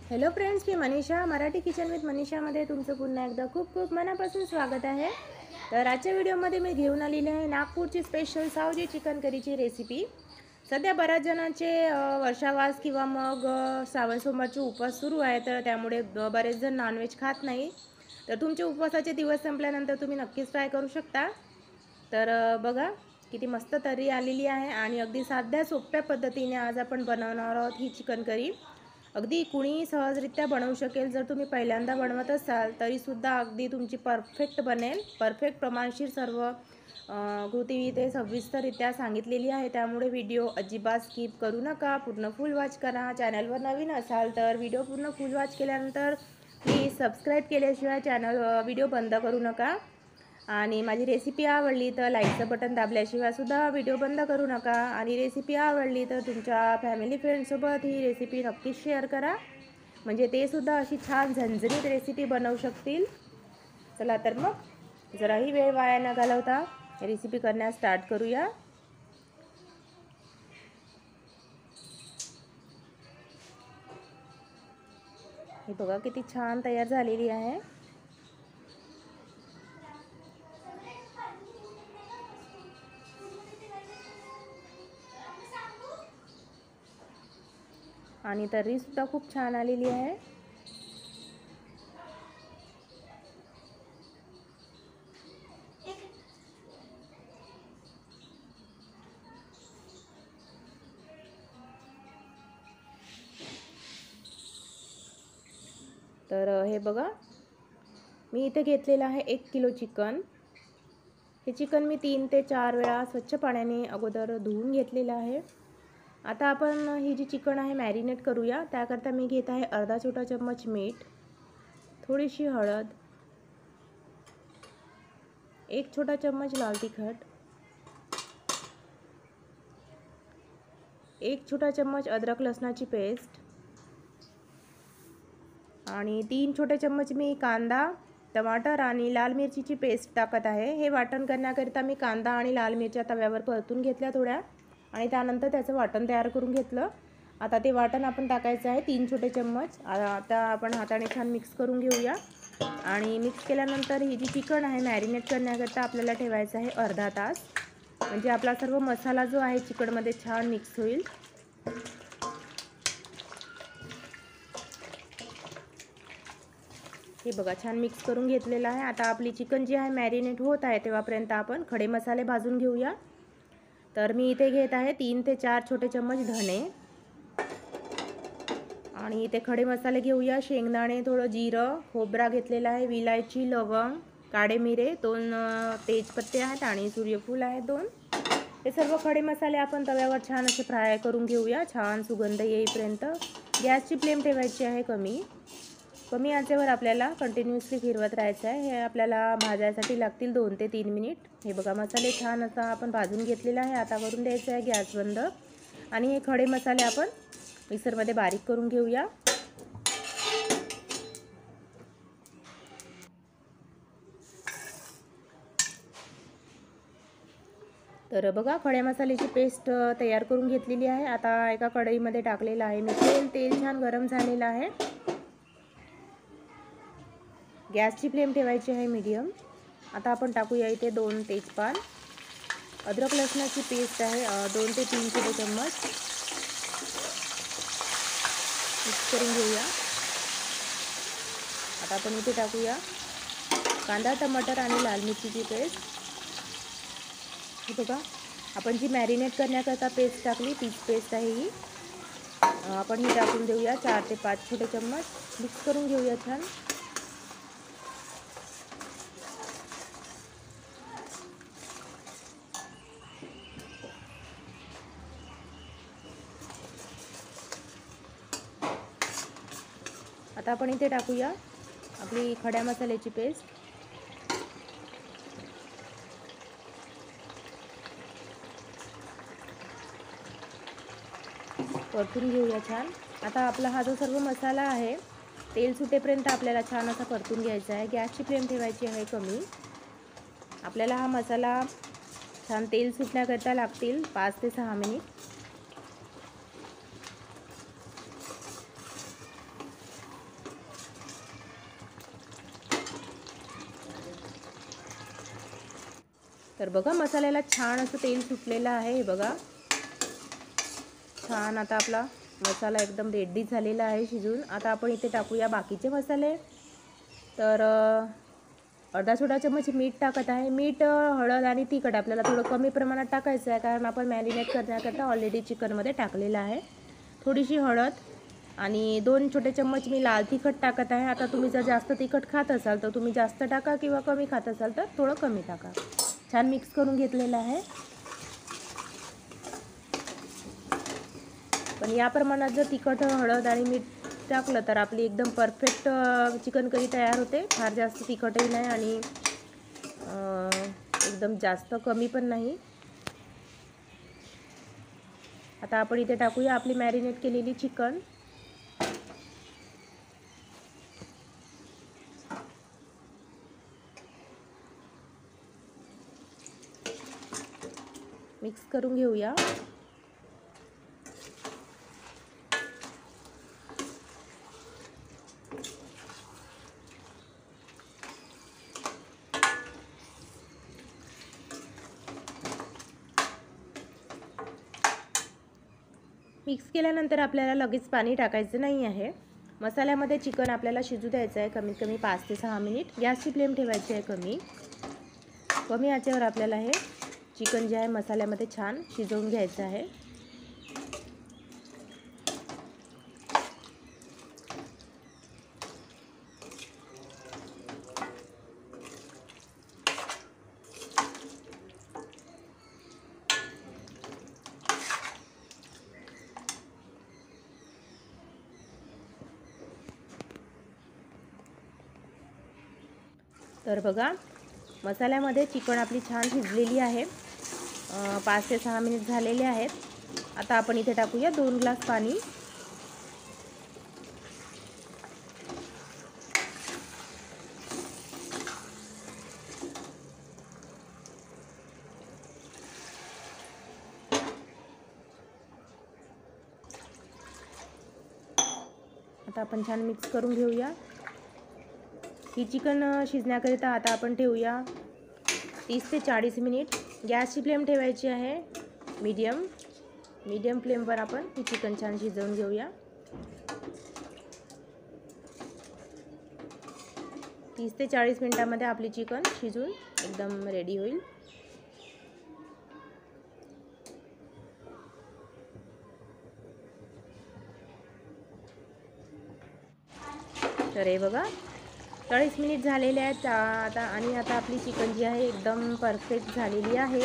Hello friends, मी Manisha Marathi kitchen with मनीषामध्ये तुमचं पुन्हा एकदा खूप खूप मनापासून स्वागत आहे। तर आजच्या व्हिडिओमध्ये मी घेऊन आलेली आहे नागपूरची स्पेशल सावजी चिकन करीची रेसिपी। सध्या बऱ्याच जणांचे वर्षावास किंवा मग श्रावण सोमवारचे उपवास सुरू आहे, तर त्यामुळे बरेच जण नॉनव्हेज खात नाही। तर तुमचे उपवासाचे दिवस संपल्यानंतर तुम्ही नक्कीच ट्राय करू शकता। तर बघा किती मस्त तर्री आलेली आहे आणि अगदी साध्या सोप्या पद्धतीने आज आपण बनवणार आहोत ही चिकन करी। अगदी कुणी सहजरित्या बनवू शकेल। जर तुम्ही पहिल्यांदा बनवत असाल तरीसुद्धा अगदी तुमची परफेक्ट बनेल। परफेक्ट प्रमाणशीर सर्व कृती ते सविस्तररित्या सांगितलेली आहे, त्यामुळे व्हिडिओ अजिबात स्किप करू नका, पूर्ण फुल वॉच करा। चॅनलवर नवीन असाल तर व्हिडिओ पूर्ण फुल वॉच केल्यानंतर प्लीज सबस्क्राईब केल्याशिवाय व्हिडिओ बंद करू नका। आणि माझी रेसिपी आवडली तर लाईकचं बटन दाबल्याशिवाय सुद्धा व्हिडिओ बंद करू नका। आणि रेसिपी आवडली तर तुमच्या फॅमिली फ्रेंड्ससोबत ही रेसिपी नक्कीच शेअर करा, म्हणजे ते सुद्धा अशी छान झणझणीत रेसिपी बनवू शकतील। चला तर मग जराही वेळ वाया न घालवता रेसिपी करण्यास स्टार्ट करूया। हे बघा किती छान तयार झालेली आहे। आणि तर्री सुद्धा खूप छान आलेली आहे। तर हे बघा मी इथे घेतलेलं आहे 1 किलो चिकन। हे चिकन मी 3 ते 4 वेळा स्वच्छ पाण्याने अगोदर धुवून घेतलेलं आहे। आता आपण ही जी चिकन आहे मॅरिनेट करूया। त्याकरता मी घेत आहे अर्धा छोटा चम्मच मीठ, थोडीशी हळद, 1 छोटा चम्मच लाल तिखट, 1 छोटा चम्मच अदरक लसणाची पेस्ट आणि 3 छोटे चम्मच मी कांदा, टमाटर आणि लाल मिरचीची पेस्ट टाकत आहे। हे वाटण करण्याकरिता मी कांदा आणि लाल मिरच्या तव्यावर परतून घेतल्या थोड्या आणि त्यानंतर त्याचं वाटण तयार करून घेतलं। आता ते वाटण आपण टाकायचं आहे 3 छोटे चम्मच। आता आपण हाताने छान मिक्स करून घेऊया आणि मिक्स केल्यानंतर ही जी चिकन आहे मॅरिनेट करण्याकरिता आपल्याला ठेवायचं आहे अर्धा तास, म्हणजे आपला सर्व मसाला जो आहे चिकनमध्ये छान मिक्स होईल। हे बघा छान मिक्स करून घेतलेलं आहे। आता आपली चिकन जी आहे मॅरिनेट होत आहे तेव्हापर्यंत आपण खडे मसाले भाजून घेऊया। तर मी इथे घेत आहे 3 ते 4 छोटे चम्मच धणे आणि इथे खडे मसाले घेऊया। शेंगदाणे, थोडं जिरं, खोबरा घेतलेला आहे, विलायची, लवंग, काळे मिरे, 2 तेजपत्ते आहेत आणि सूर्यफूल आहे 2। हे सर्व खडे मसाले आपण तव्यावर छान असे फ्राय करून घेऊया, छान सुगंध येईपर्यंत। गॅसची फ्लेम ठेवायची आहे कमी आचेवर आपल्याला कंटिन्युअसली फिरवत राहायचं आहे। हे आपल्याला भाजायसाठी लागतील 2 ते 3 मिनिट। हे बघा मसाले छान असा आपण भाजून घेतलेला आहे। आता करून द्यायचं आहे गॅस बंद आणि हे खडे मसाले आपण मिक्सरमध्ये बारीक करून घेऊया। तर बघा खड्या मसाल्याची पेस्ट तयार करून घेतलेली आहे। आता एका कढईमध्ये टाकलेलं आहे मी तेल छान गरम झालेलं आहे। गॅसची फ्लेम ठेवायची आहे मीडियम। आता आपण टाकूया इथे 2 तेजपान, अद्रक लसणाची पेस्ट आहे 2 ते 3 छोटे चम्मच। मिक्स करून घेऊया। आता आपण इथे टाकूया कांदा, टमाटर आणि लाल मिरचीची पेस्ट। हे बघा आपण जी मॅरिनेट करण्याकरता पेस्ट टाकली तीच पेस्ट आहे ही। आपण ही टाकून देऊया 4 ते 5 छोटे चम्मच। मिक्स करून घेऊया छान। आता आपण इथे टाकूया आपली खड्या मसाल्याची पेस्ट। परतून घेऊया छान। आता आपला हा जो सर्व मसाला आहे तेल सुटेपर्यंत आपल्याला छान असा परतून घ्यायचा आहे। गॅसची फ्लेम ठेवायची आहे कमी। आपल्याला हा मसाला छान तेल सुटण्याकरता लागतील 5 ते 6 मिनिट। तर बघा मसाल्याला छान असं तेल सुटलेलं आहे, हे बघा छान. आता आपला मसाला एकदम रेडी झालेला आहे शिजून. आता आपण इथे टाकूया बाकीचे मसाले. तर अर्धा छोटा चम्मच मीठ टाकत आहे. मीठ, हळद आणि तिखट आपल्याला थोडं कमी प्रमाणात टाकायचं आहे, कारण आपण मॅरिनेट करण्याकरता ऑलरेडी चिकनमध्ये टाकलेलं आहे. थोडीशी हळद आणि 2 छोटे चम्मच मी लाल तिखट टाकत आहे. आता तुम्ही जर जास्त तिखट खात असाल तर तुम्ही जास्त टाका, किंवा कमी खात असाल तर थोडं कमी टाका. छान मिक्स करून घेतलेलं आहे. पण या प्रमाणात जर तिखट, हळद आणि मीठ टाकलं तर आपली एकदम परफेक्ट चिकन करी तयार होते. फार जास्त तिखटही नाही आणि एकदम जास्त कमी पण नाही. आता आपण इथे टाकूया आपली मॅरिनेट केलेली चिकन. मिक्स करून घेऊया. मिक्स केल्यानंतर आपल्याला लगेच पाणी टाकायचं नाही आहे. मसाल्यामध्ये चिकन आपल्याला शिजू द्यायचं आहे कमीत कमी 5 ते 6 मिनिट. गॅसची फ्लेम ठेवायची आहे कमी आचेवर आपल्याला हे चिकन जे आहे मसाल्यामध्ये छान शिजवून घ्यायचं आहे. तर बघा मसाल्यामध्ये चिकन आपली छान शिजलेली आहे. 5 ते 6 मिनिट झालेले आहेत. आता आपण इथे टाकूया 2 ग्लास पाणी. आता आपण छान मिक्स करून घेऊया. ही चिकन शिजण्याकरिता आता आपण ठेवूया 30 ते 40 मिनिट. गॅसची फ्लेम ठेवायची आहे मीडियम फ्लेमवर आपण ही चिकन छान शिजवून घेऊया. 30 ते 40 मिनिटांमध्ये आपली चिकन शिजून एकदम रेडी होईल. तर हे बघा 40 मिनिट झालेले आहेत आता आपली चिकन जी आहे एकदम परफेक्ट झालेली आहे.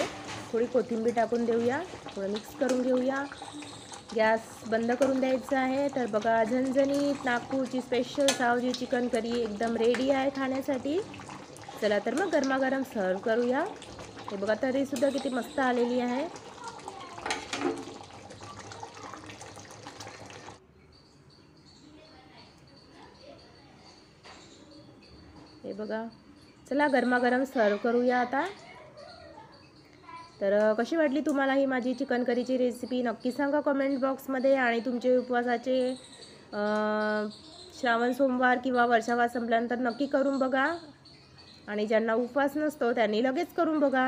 थोडी कोथिंबीर टाकून देऊया. थोडं मिक्स करून घेऊया. गॅस बंद करून द्यायचा आहे. तर बघा झणझणीत नागपूरची स्पेशल सावजी चिकन करी एकदम रेडी आहे खाण्यासाठी. चला तर मग गरमागरम सर्व करूया. हे बघा तरीसुद्धा किती मस्त आलेली आहे. हे बघा चला गरमागरम सर्व करूया आता. तर कशी वाटली तुम्हाला ही माझी चिकन करीची रेसिपी नक्की सांगा कमेंट बॉक्समध्ये. आणि तुमचे उपवासाचे श्रावण सोमवार किंवा वर्षावार संपल्यानंतर नक्की करून बघा. आणि ज्यांना उपवास नसतो त्यांनी लगेच करून बघा.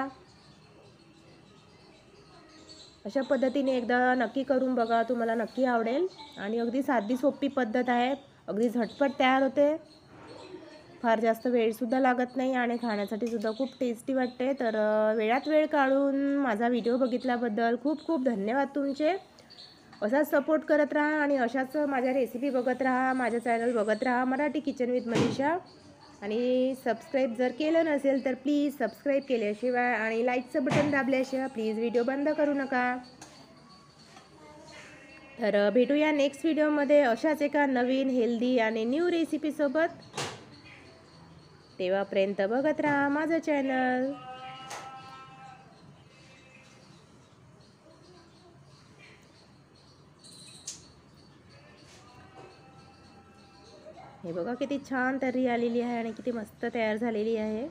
अशा पद्धतीने एकदा नक्की करून बघा, तुम्हाला नक्की आवडेल. आणि अगदी साधी सोपी पद्धत आहे, अगदी झटपट तयार होते. फार जास्त वेळसुद्धा लागत नाही आणि खाण्यासाठी सुद्धा खूप टेस्टी वाटते. तर वेळात वेळ काढून माझा व्हिडिओ बघितल्याबद्दल खूप खूप धन्यवाद तुमचे. असाच सपोर्ट करत राहा आणि अशाच माझ्या रेसिपी बघत राहा. माझं चॅनल बघत राहा मराठी किचन विथ मनीषा. आणि सबस्क्राईब जर केलं नसेल तर प्लीज सबस्क्राईब केल्याशिवाय आणि लाईकचं बटन दाबल्याशिवाय प्लीज व्हिडिओ बंद करू नका. तर भेटूया नेक्स्ट व्हिडिओमध्ये अशाच एका नवीन हेल्दी आणि न्यू रेसिपीसोबत. तेव्हापर्यंत बघत राहा माझं चॅनल. हे बघा किती छान तर्री आलेली आहे आणि किती मस्त तयार झालेली आहे.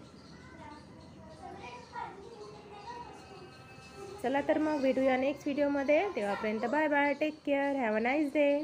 चला तर मग भेटूया नेक्स्ट व्हिडिओमध्ये. तेव्हापर्यंत bye bye, take care, have a nice day.